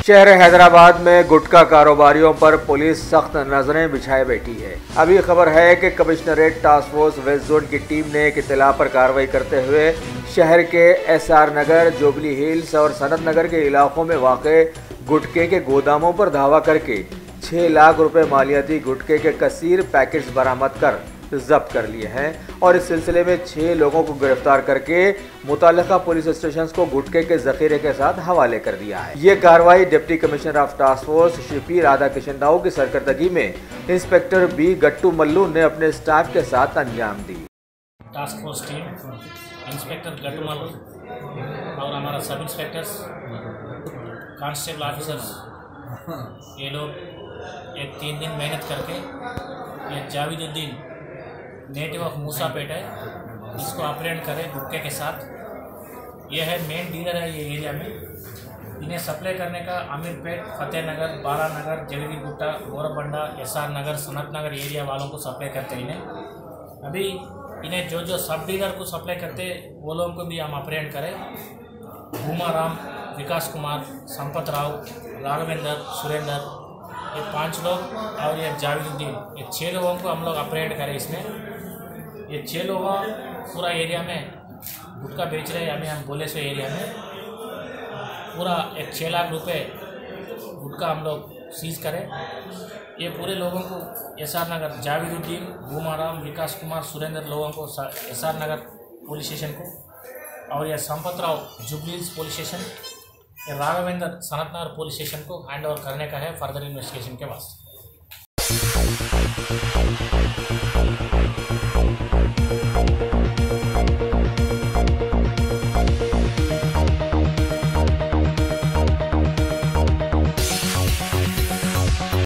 शहर हैदराबाद में गुटखा कारोबारियों पर पुलिस सख्त नजरें बिछाए बैठी है। अभी खबर है कि commissionerate task force west zone की टीम ने एक इत्तला पर कार्रवाई करते हुए शहर के SR नगर, जुबली हिल्स और सनत नगर के इलाकों में वाक़े गुटखे के गोदामों पर धावा करके 6 लाख रुपए मालियाती गुटखे के कसीर पैकेट्स बरामद कर जब्त कर लिए हैं और इस सिलसिले में 6 लोगों को गिरफ्तार करके मुताल्लिका पुलिस स्टेशन को गुटखे के जखीरे के साथ हवाले कर दिया है। ये कार्रवाई deputy commissioner of task force Shri P Radhakrishna Rao की सरकर्दगी में इंस्पेक्टर बी गट्टू मल्लू ने अपने स्टाफ के साथ अंजाम दी। टास्क फोर्स टीम इंस्पेक्टर गट्टू मल्लू और हमारा सब इंस्पेक्टर्स, कांस्टेबल ऑफिसर्स, ये लोग एक 3 दिन मेहनत करके ये जावेदुद्दीन नेटिव ऑफ मूसापेट है, इसको अपरेंट करें गुटखे के साथ। ये है मेन डीलर है ये एरिया में। इन्हें सप्लाई करने का अमीरपेट, फतेहनगर, बालानगर, जगदी गुट्टा, गोरबंडा, SR नगर, सनत नगर एरिया वालों को सप्लाई करते हैं इन्हें। अभी इन्हें जो सब डीलर को सप्लाई करते वो लोगों को भी हम अपरेंट करें। भूमा राम, विकास कुमार, संपत राव, राघवेंद्र, सुरेंद्र, ये 5 लोग और ये जावेदुद्दीन, ये 6 लोगों को हम लोग अपरेंट करें। इसमें ये 6 लोग पूरा एरिया में गुटखा बेच रहे हैं। अभी हम बोले सो एरिया में पूरा एक 6 लाख रुपए गुटखा हम लोग सीज करें। ये पूरे लोगों को SR नगर, जावेदुद्दीन, भूमाराम, विकास कुमार, सुरेंद्र लोगों को SR नगर पुलिस स्टेशन को, और यह Sampath Rao Jubilee police station, ये राघवेंद्र सनत नगर पुलिस स्टेशन को हैंड ओवर करने का है फर्दर इन्वेस्टिगेशन के वास्ते।